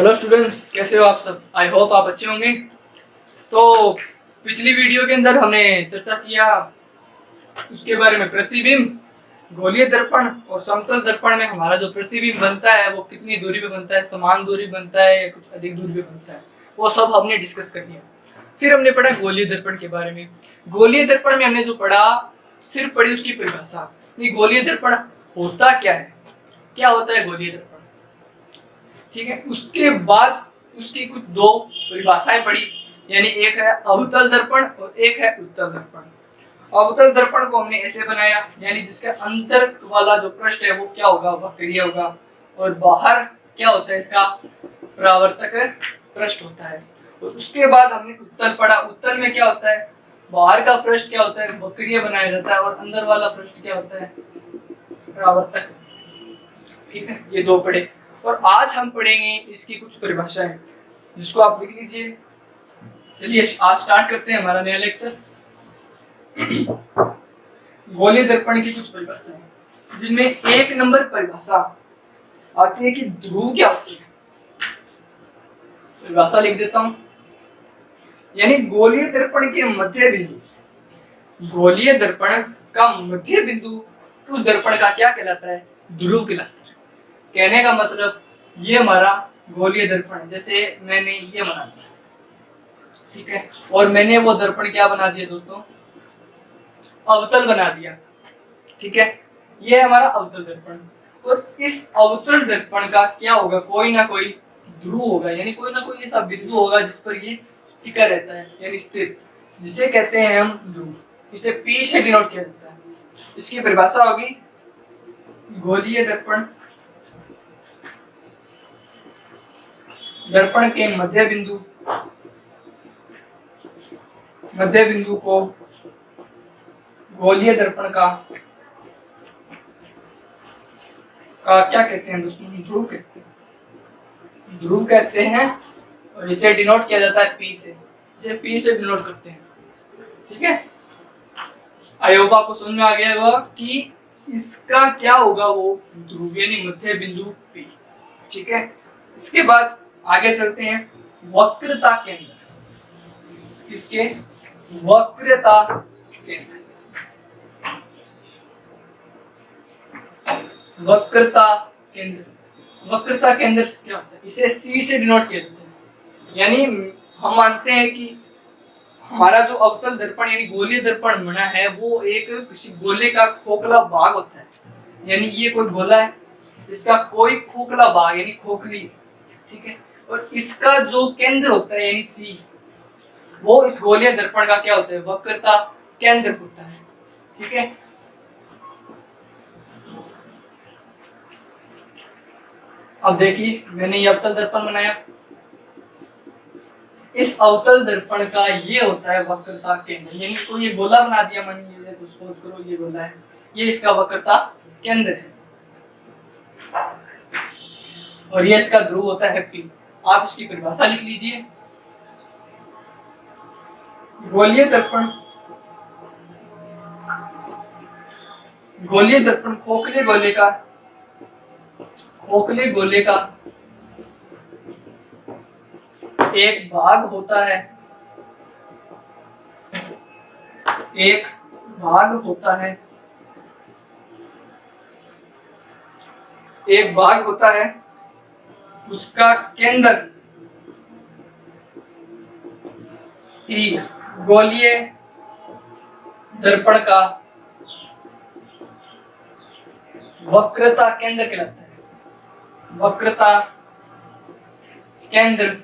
Hello students, कैसे हो आप सब। आई होप आप अच्छे होंगे। तो पिछली वीडियो के अंदर हमने चर्चा किया उसके बारे में प्रतिबिंब, गोलीय दर्पण और समतल दर्पण में हमारा जो प्रतिबिंब बनता है वो कितनी दूरी पे बनता है, समान दूरी बनता है या कुछ अधिक दूरी पे बनता है, वो सब हमने डिस्कस कर लिया। फिर हमने पढ़ा गोलीय दर्पण के बारे में। गोलीय दर्पण में हमने जो पढ़ा, सिर्फ पढ़ी उसकी परिभाषा। ये गोलीय दर्पण होता क्या है, क्या होता है गोलीय दर्पण, ठीक है। उसके बाद उसकी कुछ दो परिभाषाएं पढ़ी, यानी एक है अवतल दर्पण और एक है उत्तल दर्पण। अवतल दर्पण को हमने ऐसे बनाया, यानी जिसका अंतर वाला जो पृष्ठ है वो क्या होगा, वक्रीय होगा, और बाहर क्या होता है, इसका परावर्तक पृष्ठ होता है। और उसके बाद हमने उत्तल पढ़ा। उत्तल में क्या होता है, बाहर का पृष्ठ क्या होता है, वक्रीय बनाया जाता है, और अंदर वाला पृष्ठ क्या होता है, परावर्तक। ठीक है, ये दो पढ़े। और आज हम पढ़ेंगे इसकी कुछ परिभाषाएं, जिसको आप लिख लीजिए। चलिए आज स्टार्ट करते हैं हमारा नया लेक्चर। गोलीय दर्पण की कुछ परिभाषाएं, जिनमें एक नंबर परिभाषा आती है कि ध्रुव क्या होती है। परिभाषा लिख देता हूं, यानी गोलीय दर्पण के मध्य बिंदु, गोलीय दर्पण का मध्य बिंदु उस दर्पण का क्या कहलाता है, ध्रुव कहलाता है। कहने का मतलब ये हमारा गोलीय दर्पण, जैसे मैंने ये बना दिया, ठीक है, और मैंने वो दर्पण क्या बना दिया दोस्तों, अवतल बना दिया, ठीक है। ये है हमारा अवतल दर्पण। और इस अवतल दर्पण का क्या होगा, कोई ना कोई ध्रुव होगा, यानी कोई ना कोई ऐसा बिंदु होगा जिस पर ये टिका रहता है, यानी स्थिर, जिसे कहते हैं हम ध्रुव। इसे P से डिनोट किया जाता है। इसकी परिभाषा होगी गोलीय दर्पण, दर्पण के मध्य बिंदु को गोलीय दर्पण का क्या कहते हैं दोस्तों, ध्रुव कहते हैं, ध्रुव कहते हैं। और इसे डिनोट किया जाता है P से, इसे P से डिनोट करते हैं, ठीक है। आई होप आपको समझ में आ गया होगा कि इसका क्या होगा, वो ध्रुव यानी मध्य बिंदु P, ठीक है। इसके बाद आगे चलते हैं वक्रता केंद्र। इसके वक्रता केंद्र, वक्रता केंद्र, वक्रता केंद्र क्या होता है, इसे C से डिनोट किया जाता है। यानी हम मानते हैं कि हमारा जो अवतल दर्पण यानी गोलीय दर्पण बना है वो एक किसी गोले का खोखला भाग होता है, यानी ये कोई गोला है, इसका कोई खोखला भाग यानी खोखली, ठीक है। और इसका जो केंद्र होता है यानी C, वो इस गोलीय दर्पण का क्या होता है, वक्रता केंद्र होता है, ठीक है। अब देखिए मैंने ये अवतल दर्पण बनाया, इस अवतल दर्पण का ये होता है वक्रता केंद्र, यानी कोई ये गोला बना दिया, मान लीजिए तो सपोज करो ये गोला है, ये इसका वक्रता केंद्र है, और ये इसका ध्रुव होता है P। आप इसकी परिभाषा लिख लीजिए। गोलीय दर्पण, गोलीय दर्पण खोखले गोले का एक भाग होता है, एक भाग होता है, एक भाग होता है, उसका केंद्र ही गोलीय दर्पण का वक्रता केंद्र कहलाता है। वक्रता केंद्र,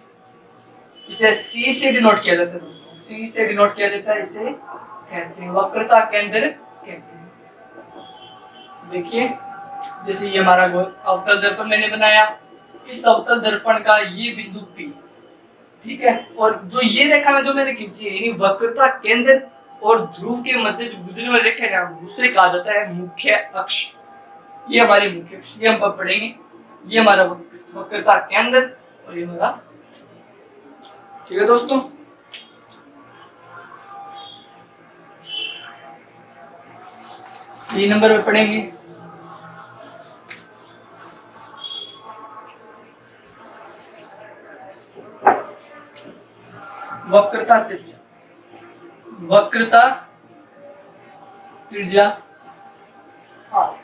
इसे C से डिनोट किया जाता है दोस्तों, C से डिनोट किया जाता है, इसे कहते हैं वक्रता केंद्र कहते हैं। देखिए जैसे ये हमारा अवतल दर्पण मैंने बनाया, इस अवतल दर्पण का ये बिंदु P, ठीक है, और जो ये रेखा में जो मैंने खींची है यानी वक्रता केंद्र और ध्रुव के मध्य जो गुजरने वाली रेखा है ना, उसे कहा जाता है मुख्य अक्ष। ये हमारी मुख्य अक्ष, ये हम पढ़ेंगे। ये हमारा वक्रता केंद्र और ये हमारा, ठीक है दोस्तों। तीन नंबर में पढ़ेंगे वक्रता त्रिज्या, वक्रता त्रिज्या आर।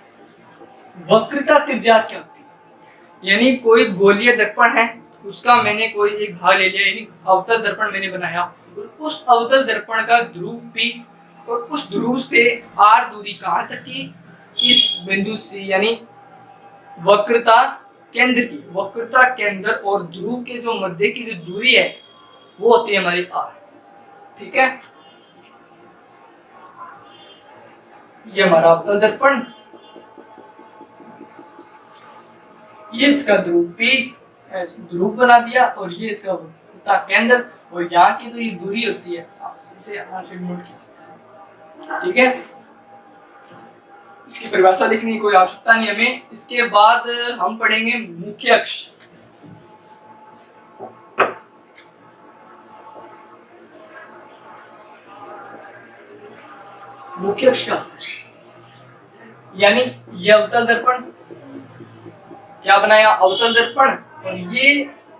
वक्रता त्रिज्या क्या होती है? यानी कोई गोलीय दर्पण है, उसका मैंने कोई एक भाग ले लिया, यानी अवतल दर्पण मैंने बनाया, और उस अवतल दर्पण का ध्रुव P और उस ध्रुव से R दूरी कहां तक की? इस बिंदु C, यानी वक्रता केंद्र की, वक्रता केंद्र और ध्रुव के जो मध्य की जो दूरी है वो होती है हमारी R। ठीक है, ये हमारा अवतल दर्पण, ये इसका ध्रुव P ध्रुव बना दिया, और ये इसका वक्रता केंद्र, और यहाँ की तो ये दूरी होती है, इसे R से नोट किया। ठीक है, इसकी परिभाषा लिखने की कोई आवश्यकता नहीं हमें। इसके बाद हम पढ़ेंगे मुख्य अक्ष। मुख्य अक्ष क्या होता है? यानी ये अवतल दर्पण क्या बनाया? अवतल दर्पण, और ये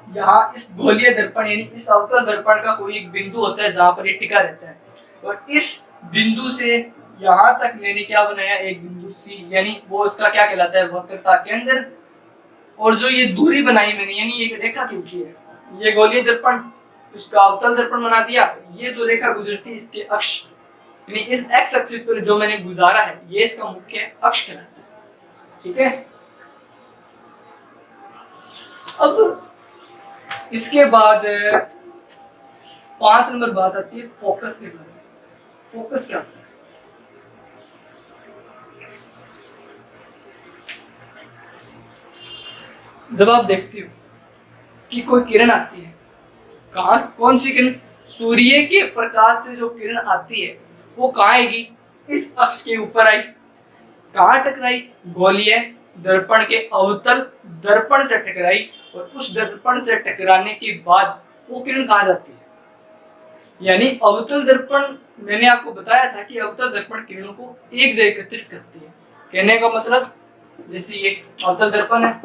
यहाँ इस गोलीय दर्पण यानी इस अवतल दर्पण का कोई एक बिंदु होता है जहां पर ये टिका रहता है, और इस बिंदु से यहाँ तक मैंने क्या बनाया? एक बिंदु C, यानी वो इसका क्या कहलाता है? वक्रता केंद्र। और जो ये दूरी बनाई मैंने, यानी एक रेखा खींची है, ये गोलीय दर्पण, उसका अवतल दर्पण बना दिया, ये जो रेखा गुजरती है इसके अक्ष, यानी इस एक्स एक्सिस पर जो मैंने गुजारा है, ये इसका मुख्य अक्ष कहलाता है। ठीक है, अब इसके बाद 5 नंबर बात आती है फोकस के बारे में। फोकस क्या होता है? जब आप देखते हो कि कोई किरण आती है, कहाँ, कौन सी किरण? सूर्य के प्रकाश से जो किरण आती है वो कहाँ आएगी? इस अक्ष के ऊपर आई, कहाँ टकराई? गोलीय दर्पण के अवतल दर्पण से टकराई, और उस दर्पण से टकराने के बाद वो किरण कहाँ जाती है? यानी अवतल दर्पण, मैंने आपको बताया था कि अवतल दर्पण किरणों को एक जगह एकत्रित करती है। कहने का मतलब, जैसे ये अवतल दर्पण है,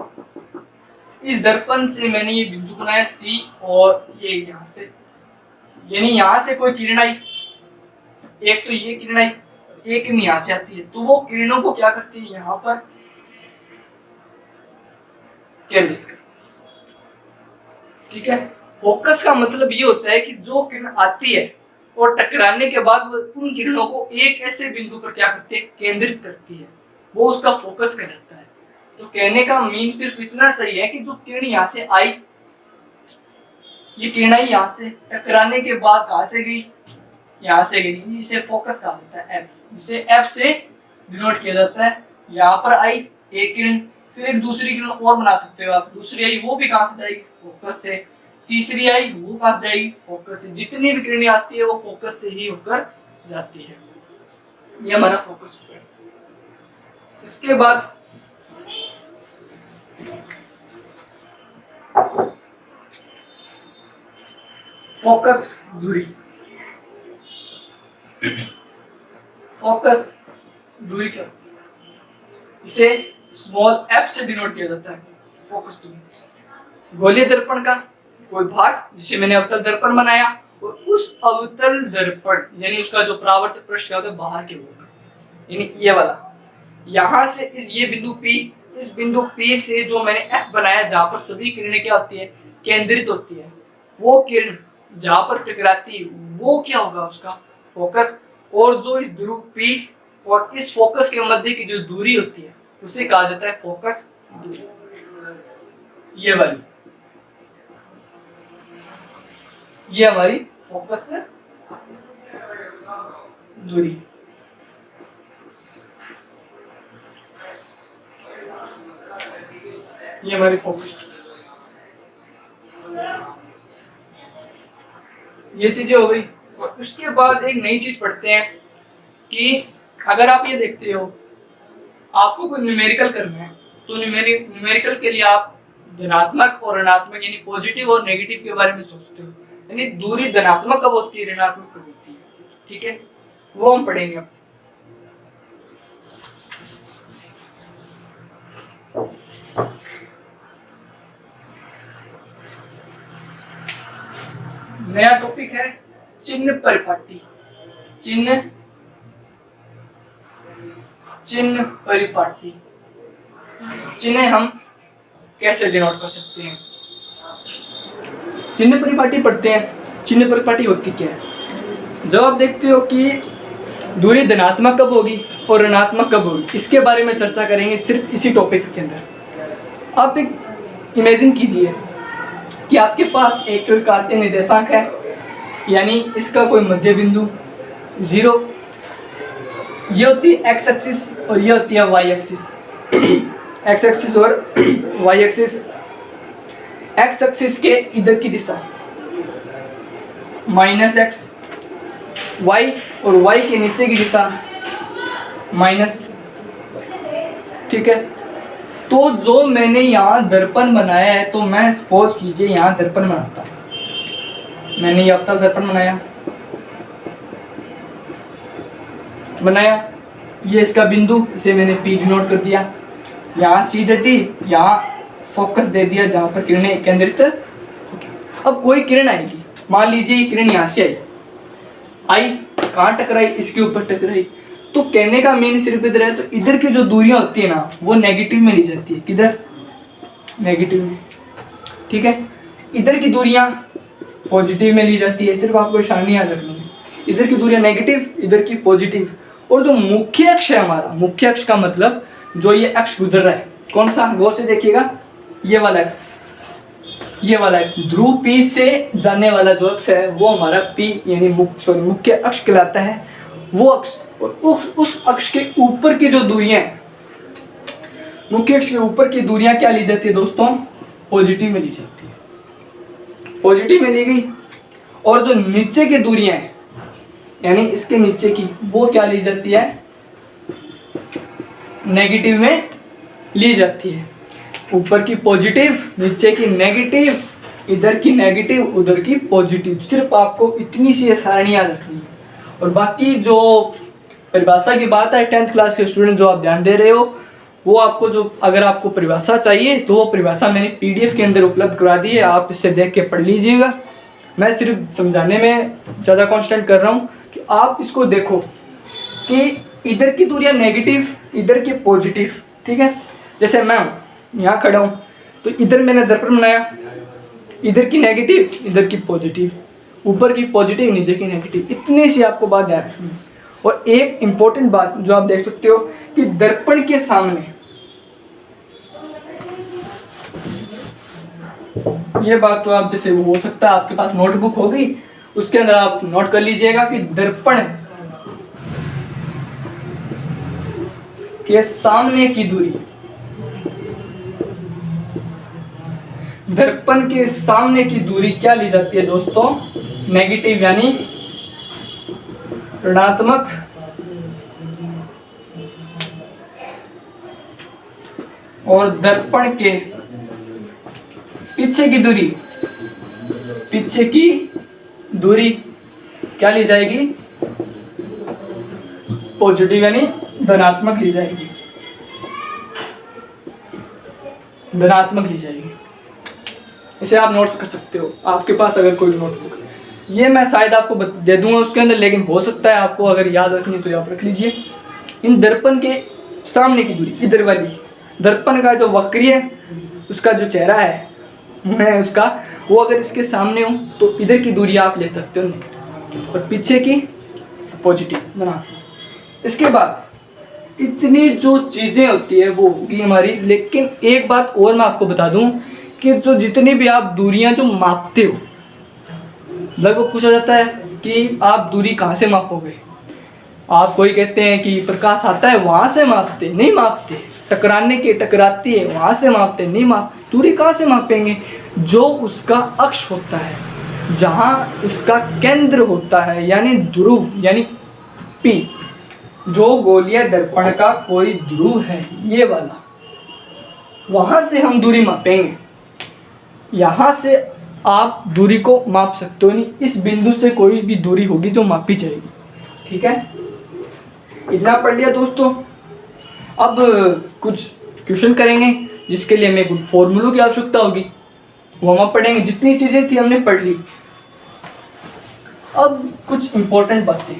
इस दर्पण से मैंने ये बिंदु बनाया C, और ये यहाँ से, यानी यहाँ से कोई किरण आई, एक तो ये किरण आई, एक किरण यहाँ से आती है, तो वो किरणों को क्या करती है? यहाँ पर केंद्रित करती है। ठीक है, फोकस का मतलब ये होता है कि जो किरण आती है और टकराने के बाद वो उन किरणों को एक ऐसे बिंदु पर क्या करती है? केंद्रित करती है, वो उसका फोकस कहलाता है। तो कहने का मीन सिर्फ इतना सही है कि जो किरण यहाँ से आई, ये किरण आई यहाँ से, टकराने के बाद कहाँ से गई? यहाँ से गई, इसे फोकस कहा जाता है, F, जिसे F से डिनोट किया जाता है। यहाँ पर आई एक किरण, फिर एक दूसरी किरण और बना सकते हो आप, दूसरी आई वो भी कहाँ से जाएगी? फोकस से। तीसरी आई वो कहाँ से जाएगी? फोकस से। जितनी भी किरणें आती है वो फोकस से ही होकर जाती है। ये हमारा फोकस हो गया। इसके बाद फोकस दूरी, फोकस दूरी क्या? इसे स्मॉल f से डिनोट किया जाता है, फोकस दूरी। गोलीय दर्पण का कोई भाग जिसे मैंने अवतल दर्पण बनाया, और उस अवतल दर्पण यानी उसका जो परावर्तक पृष्ठ क्या होता है? बाहर के ओर, यानी ये वाला, यहाँ से इस ये बिंदु P, इस बिंदु P से जो मैंने F बनाया जहां पर सभी किरणें क्या होती है? केंद्रित होती है, वो किरण जहां पर टकराती है वो क्या होगा? उसका फोकस। और जो इस ध्रुव P और इस फोकस के मध्य की जो दूरी होती है उसे कहा जाता है फोकस दूरी। ये वाली, ये हमारी फोकस दूरी। ये हमारी फोकस, ये चीजें हो गई। और उसके बाद एक नई चीज पढ़ते हैं कि अगर आप ये देखते हो, आपको कोई न्यूमेरिकल करना है, तो न्यूमेरिकल के लिए आप धनात्मक और ऋणात्मक यानी पॉजिटिव और नेगेटिव के बारे में सोचते हो, यानी दूरी धनात्मक कब होती है, ऋणात्मक कब होती है। ठीक है, वो हम पढ़ेंगे अब। नया टॉपिक है चिन्ह परिपाटी। चिन्ह परिपाटी, चिन्ह हम कैसे डिनोट कर सकते हैं। चिन्ह परिपाटी पढ़ते हैं। चिन्ह परिपाटी होती क्या है? जब आप देखते हो कि दूरी धनात्मक कब होगी और ऋणात्मक कब होगी, इसके बारे में चर्चा करेंगे सिर्फ इसी टॉपिक के अंदर। आप एक इमेजिन कीजिए कि आपके पास एक कार्तीय निर्देशांक है, यानी इसका कोई मध्य बिंदु 0, ये होती है एक्स एक्सिस और ये होती है वाई एक्सिस। एक्स एक्सिस और वाई एक्सिस। एक्स एक्सिस के इधर की दिशा -x, y और y के नीचे की दिशा माइनस। ठीक है, तो जो मैंने यहाँ दर्पण बनाया है, तो मैं सपोज कीजिए यहाँ दर्पण बनाता हूँ। मैंने ये अवतल दर्पण बनाया, ये इसका बिंदु, इसे मैंने P डिनोट कर दिया। यहाँ C दे दी, यहाँ फोकस दे दिया जहाँ पर किरणें केंद्रित। अब कोई किरण आएगी, मान लीजिए किरण यहाँ से आई, कहाँ टकराई? इसके ऊपर टकराई। तो कहने का मेन सिर्फ इधर है, तो इधर की जो दूरियां होती है ना, वो नेगेटिव में ली जाती है। किधर? नेगेटिव में। ठीक है, इधर की दूरियां पॉजिटिव में ली जाती है। सिर्फ आपको निशानी याद रखनी है, इधर की दूरियां नेगेटिव, इधर की पॉजिटिव। और जो मुख्य अक्ष है हमारा, मुख्य अक्ष का मतलब जो ये अक्ष गुजर रहा है, कौन सा? गौर से देखिएगा, ये वाला अक्ष, ये वाला अक्ष, ध्रुव P से जाने वाला जो अक्ष है वो हमारा P यानी मुख्य अक्ष कहलाता है, वो अक्ष। और उस अक्ष के ऊपर की जो दूरियां, मुख्य अक्ष के ऊपर की दूरियां क्या ली जाती है दोस्तों? पॉजिटिव में ली जाती है, पॉजिटिव में ली गई। और जो नीचे की दूरियां हैं, यानी इसके नीचे की, वो क्या ली जाती है? नेगेटिव में ली जाती है। ऊपर की पॉजिटिव, नीचे की नेगेटिव, इधर की नेगेटिव, उधर की पॉजिटिव। सिर्फ आपको इतनी सी सारणी याद रखनी है। और बाकी जो परिभाषा की बात है, 10th क्लास के स्टूडेंट जो आप ध्यान दे रहे हो, वो आपको जो, अगर आपको परिभाषा चाहिए तो वो परिभाषा मैंने PDF के अंदर उपलब्ध करा दी है, आप इससे देख के पढ़ लीजिएगा। मैं सिर्फ समझाने में ज़्यादा कॉन्सेंट्रेट कर रहा हूँ कि आप इसको देखो कि इधर की दूरियां नेगेटिव, इधर की पॉजिटिव। ठीक है, जैसे मैं यहाँ खड़ा हूँ, तो इधर मैंने दर्पण बनाया, इधर की नेगेटिव, इधर की पॉजिटिव, ऊपर की पॉजिटिव, नीचे की नेगेटिव। इतनी सी आपको बात ध्यान रखनी है। और एक इम्पोर्टेंट बात जो आप देख सकते हो कि दर्पण के सामने, ये बात तो आप जैसे हो सकता है आपके पास नोटबुक होगी, उसके अंदर आप नोट कर लीजिएगा कि दर्पण के सामने की दूरी, दर्पण के सामने की दूरी क्या ली जाती है दोस्तों? नेगेटिव यानी ऋणात्मक। और दर्पण के पीछे की दूरी, पीछे की दूरी क्या ली जाएगी? पॉजिटिव यानी धनात्मक ली जाएगी, धनात्मक ली जाएगी। इसे आप नोट्स कर सकते हो आपके पास अगर कोई नोटबुक। ये मैं शायद आपको दे दूंगा उसके अंदर, लेकिन हो सकता है आपको अगर याद रखनी तो आप रख लीजिए। इन दर्पण के सामने की दूरी, इधर वाली दर्पण का जो वक्रीय है, उसका जो चेहरा है मुंह है उसका, वो अगर इसके सामने हो तो इधर की दूरी आप ले सकते हो, और पीछे की पॉजिटिव बना। इसके बाद इतनी जो चीज़ें होती है वो होगी हमारी। लेकिन एक बात और मैं आपको बता दूं कि जो जितनी भी आप दूरियां जो मापते हो, लगभग पूछा जाता है कि आप दूरी कहाँ से मापोगे? आप कोई कहते हैं कि प्रकाश आता है वहाँ से मापते, नहीं मापते। टकराने के टकराती है वहाँ से मापते, नहीं माप। दूरी कहाँ से मापेंगे? जो उसका अक्ष होता है, जहाँ उसका केंद्र होता है, यानी ध्रुव यानी P, जो गोलीय दर्पण का कोई ध्रुव है ये वाला, वहाँ से हम दूरी मापेंगे। यहाँ से आप दूरी को माप सकते हो नहीं, इस बिंदु से कोई भी दूरी होगी जो मापी जाएगी। ठीक है, इतना पढ़ लिया दोस्तों। अब कुछ क्वेश्चन करेंगे जिसके लिए हमें कुछ फॉर्मूलों की आवश्यकता होगी, वो हम पढ़ेंगे। जितनी चीज़ें थी हमने पढ़ ली। अब कुछ इम्पोर्टेंट बातें,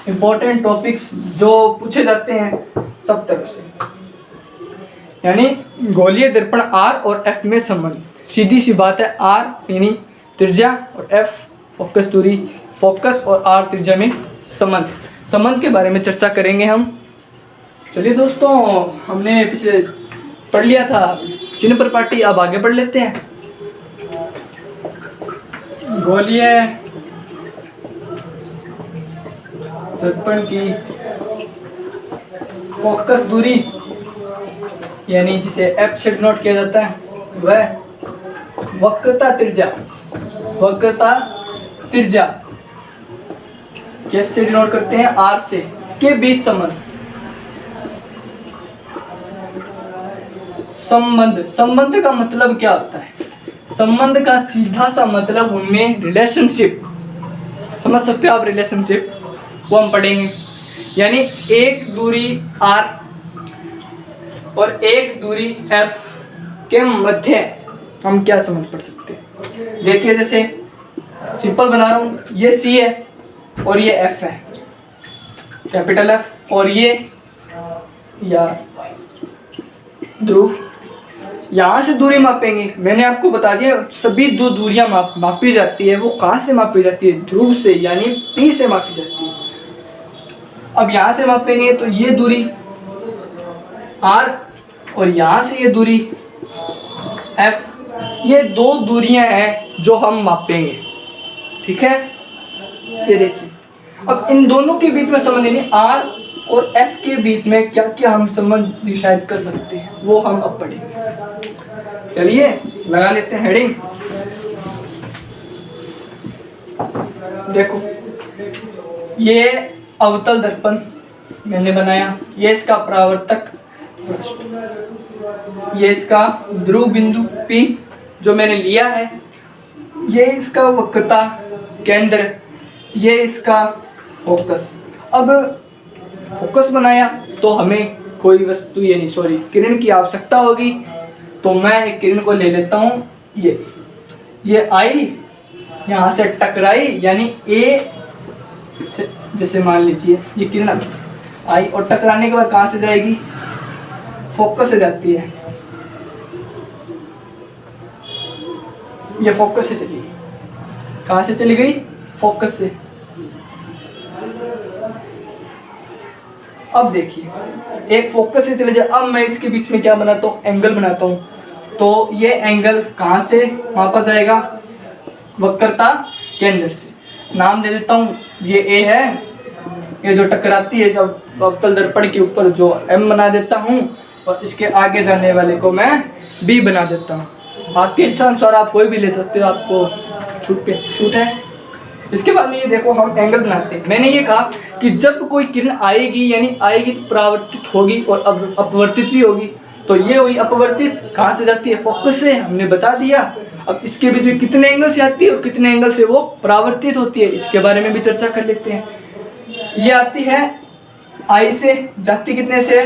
इम्पोर्टेंट टॉपिक्स जो पूछे जाते हैं सब तरफ से, यानी गोलीय दर्पण R और F में संबंध। सीधी सी बात है, R यानी त्रिज्या और F फोकस दूरी, फोकस और R त्रिज्या में संबंध के बारे में चर्चा करेंगे हम। चलिए दोस्तों, हमने पिछले पढ़ लिया था चिन्ह प्रपाटी, अब आगे पढ़ लेते हैं। गोलीय दर्पण की फोकस दूरी यानी जिसे F से डिनोट किया जाता है वह वक्रता त्रिज्या कैसे डिनोट करते हैं, R से, के बीच संबंध का मतलब क्या होता है? संबंध का सीधा सा मतलब उनमें रिलेशनशिप, समझ सकते हो आप रिलेशनशिप, वो हम पढ़ेंगे। यानी एक दूरी R और एक दूरी F के मध्य हम क्या समझ पढ़ सकते हैं? देखिए, जैसे सिंपल बना रहा हूँ, ये C है और ये F है, कैपिटल F, और ये या ध्रुव, यहाँ से दूरी मापेंगे। मैंने आपको बता दिया सभी दो दूरियां मापी जाती है, वो कहाँ से मापी जाती है? ध्रुव से, यानी P से मापी जाती है। अब यहाँ से मापेंगे तो ये दूरी R और यहाँ से ये दूरी F, ये दो दूरियां हैं जो हम मापेंगे, ठीक है। ये देखिए, अब इन दोनों के बीच में संबंध, यानी R और F के बीच में क्या क्या हम संबंध निश्चित कर सकते हैं, वो हम अब पढ़ेंगे। चलिए लगा लेते हैं हेडिंग। देखो, ये अवतल दर्पण मैंने बनाया, ये इसका परावर्तक पृष्ठ, ये इसका ध्रुव बिंदु P जो मैंने लिया है, ये इसका वक्रता केंद्र, ये इसका फोकस। अब फोकस बनाया तो हमें कोई वस्तु, यानी किरण की आवश्यकता होगी, तो मैं एक किरण को ले लेता हूँ, ये आई, यहाँ से टकराई, यानी A से, जैसे मान लीजिए ये किरण आई और टकराने के बाद कहाँ से जाएगी? फोकस से जाती है, ये फोकस से चली गई। कहाँ से चली गई? फोकस से। अब देखिए, एक फोकस से चले जाए, अब मैं इसके बीच में क्या बनाता हूँ? एंगल बनाता हूँ। तो ये एंगल कहाँ से मापा जाएगा? वक्रता केंद्र से। नाम दे देता हूँ, ये A है, ये जो टकराती है जब अवतल दर्पण के ऊपर, जो M बना देता हूँ, और इसके आगे जाने वाले को मैं B बना देता हूँ। आपकी इच्छा अनुसार आप कोई भी ले सकते हो, आपको छूट है। इसके बाद में ये देखो, हम एंगल बनाते हैं। मैंने ये कहा कि जब कोई किरण आएगी, यानी आएगी तो परावर्तित होगी और अपवर्तित भी होगी। तो ये हुई अपवर्तित, कहाँ से जाती है? फोकस से, हमने बता दिया। अब इसके बीच में कितने एंगल से आती है और कितने एंगल से वो परावर्तित होती है, इसके बारे में भी चर्चा कर लेते हैं। ये आती है I से, जाती कितने से?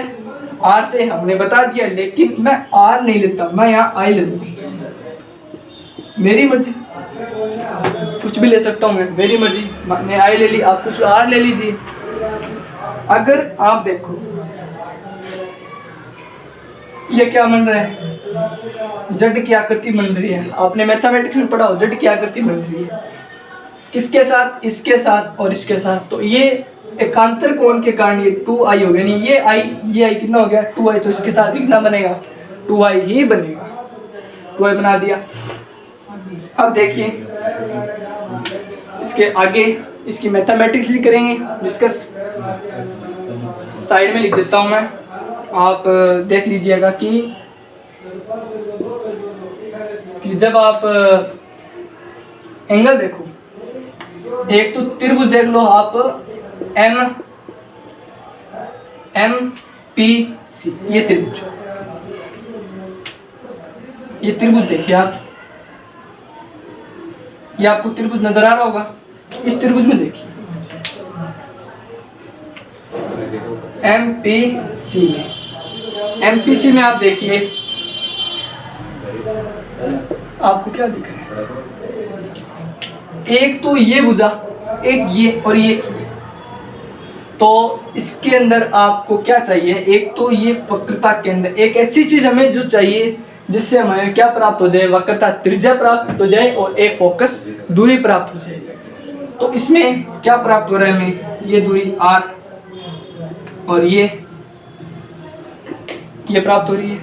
R से, हमने बता दिया। लेकिन मैं R नहीं लेता, मैं यहाँ I ले लूँगा, मेरी मर्जी, कुछ भी ले सकता हूँ मैं, मेरी मर्जी। मैंने I ले ली, आप कुछ R ले लीजिए। अगर आप देखो, ये क्या बन रहा है? जड़ की आकृति बन रही है। आपने मैथमेटिक्स में पढ़ा हो, जड़ की आकृति बन रही है, किसके साथ? इसके साथ और इसके साथ। तो ये एकांतर कोण के कारण ये 2i हो गया, यानी ये i कितना हो गया? 2i। तो इसके साथ भी कितना बनेगा? 2i ही बनेगा। 2i बना दिया। अब देखिए, इसके आगे इसकी मैथमेटिक्स लिख करेंगे, डिस्कस साइड में लिख देता हूँ मैं, आप देख लीजिएगा कि जब आप एंगल देखो, एक तो त्रिभुज देख लो आप, MPC, ये त्रिभुज देखिए आप, ये आपको त्रिभुज नजर आ रहा होगा। इस त्रिभुज में देखिए, MPC में आप देखिए, आपको क्या दिख रहा है? एक तो ये भुजा एक ये और ये। तो इसके अंदर आपको क्या चाहिए, एक तो ये वक्रता के अंदर एक ऐसी चीज हमें जो चाहिए जिससे हमें क्या प्राप्त हो जाए, वक्रता त्रिज्या प्राप्त हो जाए और एक फोकस दूरी प्राप्त हो जाए। तो इसमें क्या प्राप्त हो रहा है हमें, ये दूरी r और ये प्राप्त हो रही है।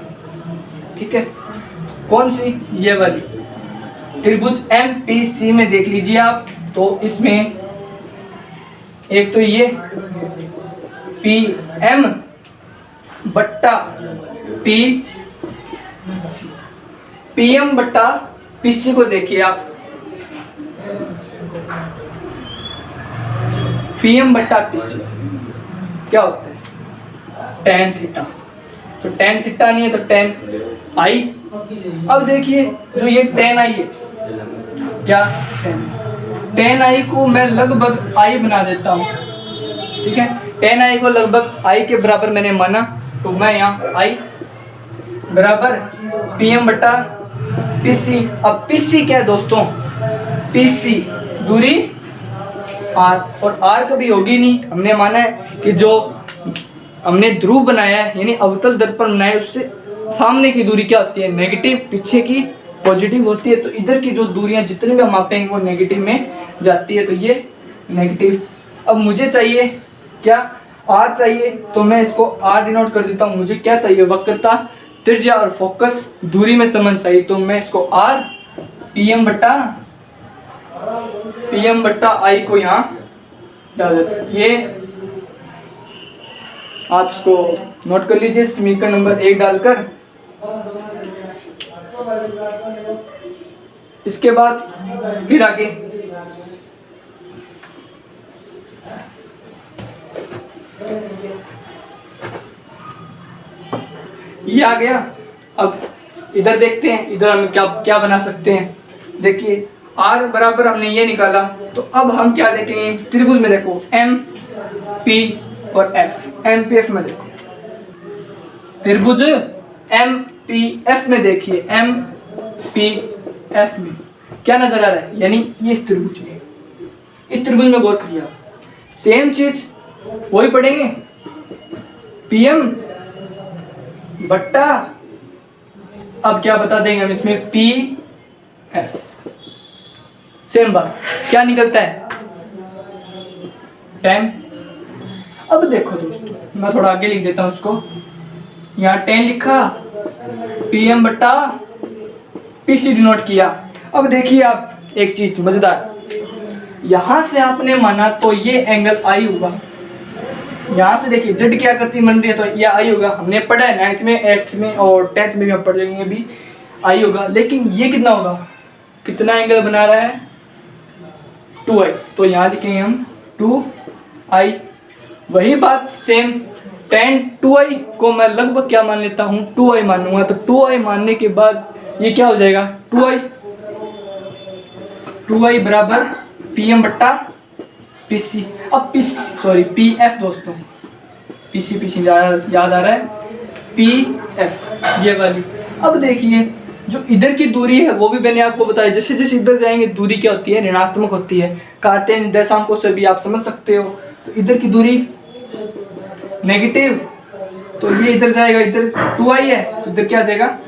ठीक है, कौन सी, ये वाली। त्रिभुज MPC में देख लीजिए आप, तो इसमें एक तो ये PM बट्टा PM बट्टा PC को देखिए आप, PM बट्टा PC क्या होता है, tan थीटा। तो tan थीटा नहीं है तो tan I। अब देखिए जो ये tan I है, क्या tan I को मैं लगभग I बना देता हूँ। ठीक है, tan I को लगभग I के बराबर मैंने माना, तो मैं यहाँ I बराबर PM बट्टा PC। अब PC क्या है दोस्तों, PC दूरी R, और R कभी होगी नहीं। हमने माना है कि जो हमने ध्रुव बनाया है यानी अवतल दर्पण बनाया है, उससे सामने की दूरी क्या होती है, नेगेटिव, पीछे की पॉजिटिव होती है। तो इधर की जो दूरियां जितनी भी हम मापेंगे वो नेगेटिव में जाती है, तो ये नेगेटिव। अब मुझे चाहिए क्या, R चाहिए, तो मैं इसको R डिनोट कर देता हूँ। मुझे क्या चाहिए, वक्रता त्रिज्या और फोकस दूरी में संबंध चाहिए, तो मैं इसको R PM बट्टा I को यहाँ डाल देता हूँ। ये आप इसको नोट कर लीजिए समीकरण नंबर 1 डालकर। इसके बाद फिर आगे ये आ गया। अब इधर देखते हैं, इधर हम क्या क्या बना सकते हैं। देखिए R बराबर हमने ये निकाला, तो अब हम क्या देखेंगे, त्रिभुज में देखो MP और F। MPF में देखो, त्रिभुज MPF में देखिए, MPF में क्या नजर आ रहा है, यानी ये इस त्रिभुज में, इस त्रिभुज में गौर किया, सेम चीज वही पढ़ेंगे, PM बट्टा, अब क्या बता देंगे हम इसमें, PF। सेम बात, क्या निकलता है, tan। अब देखो दोस्तों, मैं थोड़ा आगे लिख देता हूं उसको, यहाँ tan लिखा, PM बट्टा PC डिनोट किया। अब देखिए आप एक चीज मजेदार, यहां से आपने माना तो ये एंगल I होगा। यहाँ से देखिए जेड क्या करती बन रही है, तो यह I होगा। हमने पढ़ा है 9th में, 8th में और 10th में भी हम पढ़ लेंगे भी, I होगा। लेकिन ये कितना होगा, कितना एंगल बना रहा है, 2I। तो यहाँ लिखेंगे हम 2I। वही बात सेम, tan 2I को मैं लगभग क्या मान लेता हूँ, 2I मानूंगा। तो 2I मानने के बाद ये क्या हो जाएगा, 2I बराबर PM बट्टा PC। अब PF दोस्तों, PC याद आ रहा है, PF ये वाली। अब देखिए जो इधर की दूरी है वो भी मैंने आपको बताया, जैसे जैसे इधर जाएंगे दूरी क्या होती है, ऋणात्मक होती है। कार्तीय निर्देशांकों से भी आप समझ सकते हो। तो इधर की दूरी नेगेटिव, तो ये इधर जाएगा, इधर 2I है तो इधर क्या आ जाएगा,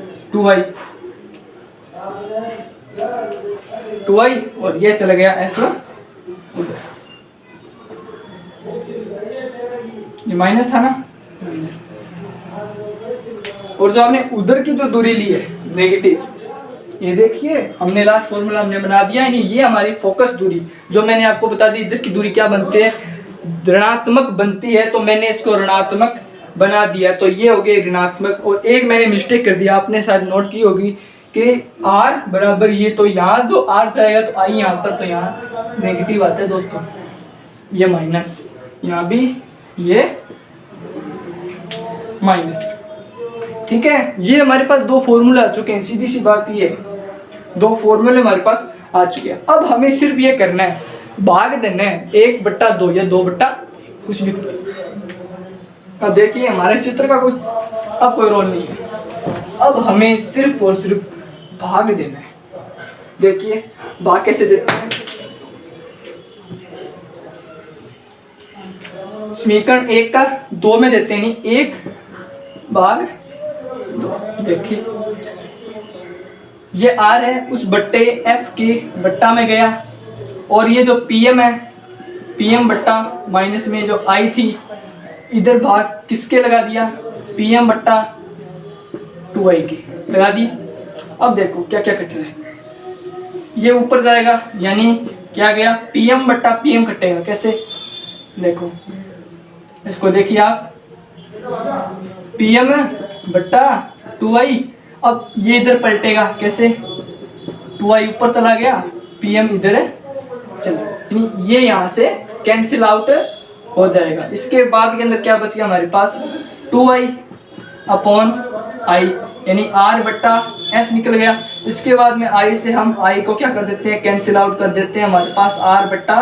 2I और ये चला गया F उधर, ये माइनस था ना, और जो हमने उधर की जो दूरी ली है नेगेटिव, ये देखिए हमने लास्ट फॉर्मूला हमने बना दिया है। ये हमारी फोकस दूरी, जो मैंने आपको बता दी, इधर की दूरी क्या बनती है, ऋणात्मक बनती है, तो मैंने इसको ऋणात्मक बना दिया। तो ये हो गई ऋणात्मक। और एक मैंने मिस्टेक कर दिया, आपने शायद नोट की होगी कि R बराबर ये, तो यहाँ जो R जाएगा तो I यहाँ पर, तो यहाँ नेगेटिव आता है दोस्तों, ये माइनस, यहाँ भी ये माइनस। ठीक है, ये हमारे पास दो फॉर्मूला आ चुके हैं। सीधी सी बात ये, दो फॉर्मूले हमारे पास आ चुके हैं। अब हमें सिर्फ ये करना है, भाग देना है 1/2 या 2 कुछ भी। अब देखिए हमारे चित्र का कोई रोल नहीं है। अब हमें सिर्फ और सिर्फ भाग देना है। देखिए भाग कैसे देते हैं, समीकरण 1 का 2 में देते हैं, नहीं 1/2। देखिए ये r है उस बट्टे f के बट्टा में गया, और ये जो pm है, pm बट्टा माइनस में जो i थी, इधर भाग किसके लगा दिया, pm बट्टा 2i के लगा दी। अब देखो क्या क्या कट रहा है, ये ऊपर जाएगा यानी क्या गया, pm बट्टा pm कटेगा कैसे, देखो इसको देखिए आप, pm बट्टा 2i, अब ये इधर पलटेगा कैसे, 2i ऊपर चला गया, pm इधर चला, यानी ये यहाँ से कैंसिल आउट हो जाएगा। इसके बाद के अंदर क्या बच गया हमारे पास, 2i अपॉन i, यानी r बट्टा f निकल गया। इसके बाद में i से हम i को क्या कर देते हैं, कैंसिल आउट कर देते हैं, हमारे पास r बट्टा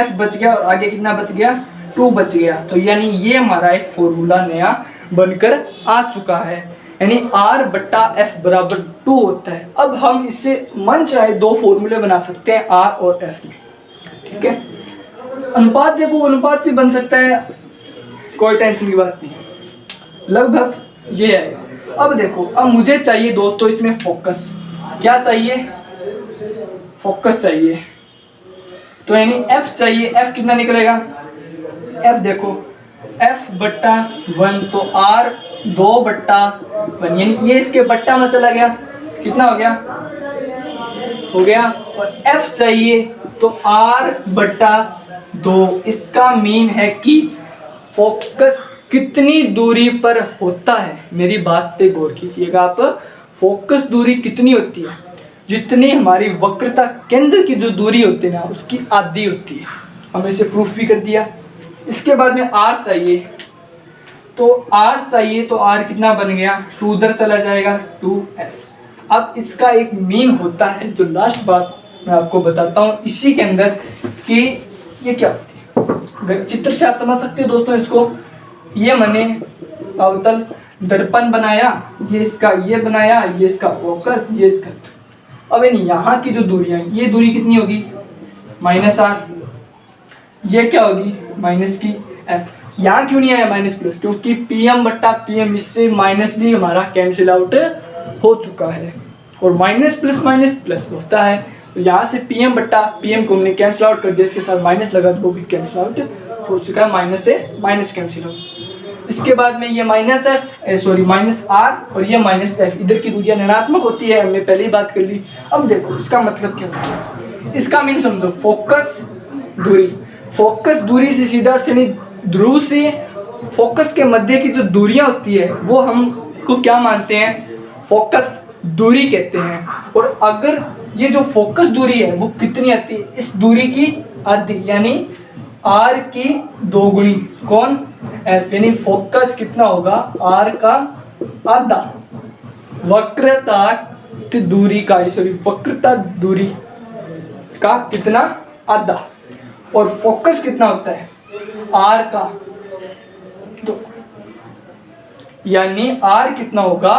f बच गया, और आगे कितना बच गया, 2 बच गया। तो यानी ये हमारा एक फॉर्मूला नया बनकर आ चुका है, यानी r बट्टा f बराबर 2 होता है। अब हम इससे मन चाहे 2 फॉर्मूले बना सकते हैं r और f में, ठीक है। अनुपात देखो, अनुपात भी बन सकता है, कोई टेंशन की बात नहीं, लगभग ये आएगा। अब देखो, अब मुझे चाहिए दोस्तों इसमें फोकस, क्या चाहिए, फोकस चाहिए, तो यानी f चाहिए। f कितना निकलेगा, f देखो f बट्टा 1, तो r 2 बट्टा 1, यानी ये इसके बट्टा में चला गया, कितना हो गया, हो गया। और f चाहिए तो r बट्टा 2, इसका मीन है कि फोकस कितनी दूरी पर होता है, मेरी बात पे गौर कीजिएगा आप, फोकस दूरी कितनी होती है, जितनी हमारी वक्रता केंद्र की जो दूरी होती है ना, उसकी आधी होती है। हमने इसे प्रूफ भी कर दिया। इसके बाद में r चाहिए, तो r चाहिए तो r कितना बन गया, 2 उधर चला जाएगा, 2f। अब इसका एक मीन होता है, जो लास्ट बात मैं आपको बताता हूँ इसी के अंदर, कि ये क्या होती है, चित्र से आप समझ सकते हो दोस्तों इसको। ये मैंने अवतल दर्पण बनाया, ये इसका ये बनाया, ये इसका फोकस, ये इसका, अब इन यहाँ की जो दूरियां, ये दूरी कितनी होगी, -r, ये क्या होगी, माइनस की f। यहाँ क्यों नहीं आया माइनस प्लस, क्योंकि pm बट्टा pm, इससे माइनस भी हमारा कैंसिल आउट हो चुका है, और माइनस प्लस होता है, तो यहाँ से pm बट्टा pm को हमने कैंसिल आउट कर दिया, इसके साथ माइनस लगा तो वो भी कैंसिल आउट हो चुका है, माइनस से माइनस कैंसिल आउट। इसके बाद में ये माइनस r और ये माइनस f, इधर की दूरियां ऋणात्मक होती है, हमने पहले ही बात कर ली। अब देखो इसका मतलब क्या होता है, इसका मीन समझो, फोकस दूरी से सीधा से ध्रुव से फोकस के मध्य की जो दूरियां होती है वो हमको क्या मानते हैं, फोकस दूरी कहते हैं। और अगर ये जो फोकस दूरी है वो कितनी आती है, इस दूरी की आधी, यानी r की 2 गुनी, कौन, f, यानी फोकस कितना होगा, r का आधा, वक्रता दूरी का कितना, आधा, और फोकस कितना होता है, r का 2, यानी r कितना होगा,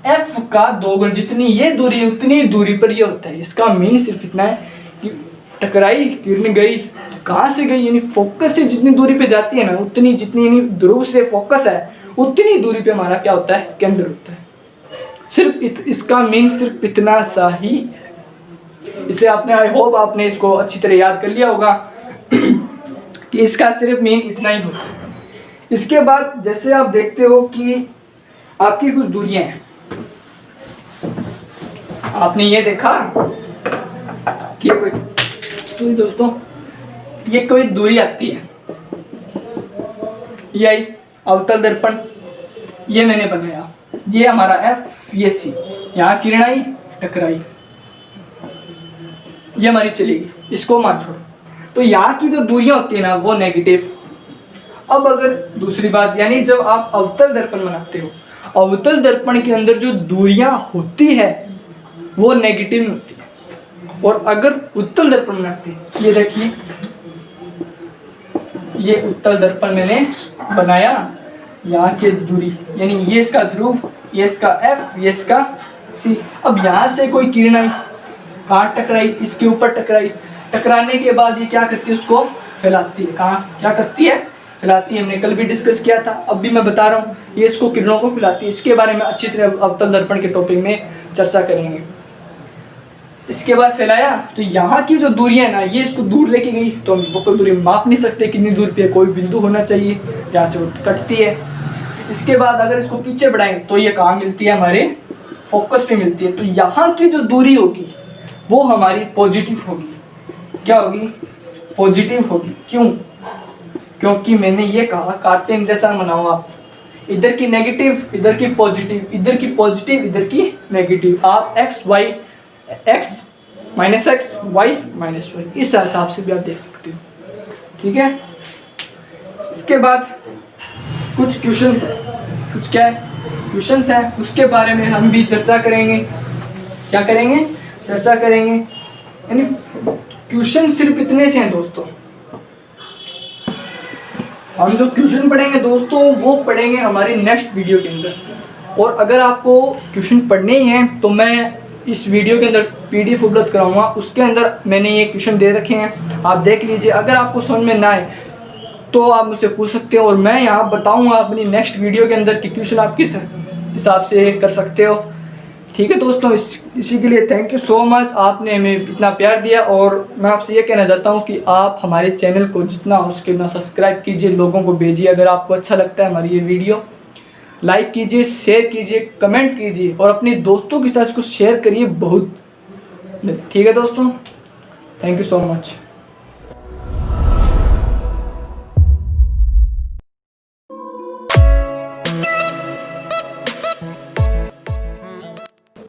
f का 2 गुना, जितनी ये दूरी उतनी दूरी पर ये होता है। इसका मीन सिर्फ इतना है कि टकराई, किरण गई तो कहाँ से गई, यानी फोकस से जितनी दूरी पे जाती है ना, उतनी जितनी, यानी ध्रुव से फोकस है उतनी दूरी पे हमारा क्या होता है, केंद्र होता है। सिर्फ इसका मीन सिर्फ इतना सा ही है। इसे आपने, आई होप आपने इसको अच्छी तरह याद कर लिया होगा कि इसका सिर्फ मीन इतना ही होता है। इसके बाद जैसे आप देखते हो कि आपकी कुछ दूरियां हैं, आपने ये देखा कि कोई दोस्तों ये कोई दूरी आती है, ये आई अवतल दर्पण, ये मैंने बनाया, ये हमारा f, ये c, यहाँ किरण आई टकराई, ये हमारी चलेगी, इसको मान छोड़ो। तो यहाँ की जो दूरियां होती है ना वो नेगेटिव। अब अगर दूसरी बात, यानी जब आप अवतल दर्पण बनाते हो, अवतल दर्पण के अंदर जो दूरियां होती है वो नेगेटिव में होती है, और अगर उत्तल दर्पण बनाते हैं, ये देखिए ये उत्तल दर्पण मैंने बनाया, यहाँ की दूरी, यानी ये इसका ध्रुव, ये इसका f, ये इसका c। अब यहाँ से कोई किरण आई, कहाँ टकराई, इसके ऊपर टकराई, टकराने के बाद ये क्या करती है, उसको फैलाती है, कहाँ क्या करती है, फैलाती है, हमने कल भी डिस्कस किया था, अब भी मैं बता रहा हूँ, ये इसको किरणों को फैलाती है। इसके बारे में अच्छी तरह अवतल दर्पण के टॉपिक में चर्चा करेंगे। इसके बाद फैलाया तो यहाँ की जो दूरी है ना, ये इसको दूर लेके गई, तो हम फोकस दूरी माप नहीं सकते कितनी दूर पे कोई बिंदु होना चाहिए जहाँ से वो कटती है। इसके बाद अगर इसको पीछे बढ़ाएं तो ये कहाँ मिलती है, हमारे फोकस पे मिलती है। तो यहाँ की जो दूरी होगी वो हमारी पॉजिटिव होगी। क्या होगी? पॉजिटिव होगी। क्यों? क्योंकि मैंने ये कहा कार्तीय निर्देशांक बनाओ आप, इधर की नेगेटिव, इधर की पॉजिटिव, इधर की पॉजिटिव, इधर की नेगेटिव। आप x y इस हिसाब से भी आप देख सकते हो। ठीक है। इसके बाद कुछ क्वेश्चंस है, कुछ क्या है, क्वेश्चंस है, उसके बारे में हम भी चर्चा करेंगे। क्या करेंगे? चर्चा करेंगे। यानी क्वेश्चन सिर्फ इतने से हैं दोस्तों। हम जो क्वेश्चन पढ़ेंगे दोस्तों वो पढ़ेंगे हमारी नेक्स्ट वीडियो के अंदर। और अगर आपको क्वेश्चन पढ़ने ही हैं तो मैं इस वीडियो के अंदर PDF उपलब्ध कराऊंगा, उसके अंदर मैंने ये क्वेश्चन दे रखे हैं, आप देख लीजिए। अगर आपको समझ में ना आए तो आप मुझसे पूछ सकते हो और मैं यहाँ बताऊंगा अपनी नेक्स्ट वीडियो के अंदर कि क्वेश्चन आप किस हिसाब से कर सकते हो। ठीक है दोस्तों, इसी के लिए थैंक यू सो मच, आपने हमें इतना प्यार दिया। और मैं आपसे ये कहना चाहता हूँ कि आप हमारे चैनल को जितना हो सके उतना सब्सक्राइब कीजिए, लोगों को भेजिए। अगर आपको अच्छा लगता है हमारी ये वीडियो, लाइक कीजिए, शेयर कीजिए, कमेंट कीजिए और अपने दोस्तों के साथ इसको शेयर करिए बहुत। ठीक है दोस्तों, थैंक यू सो मच।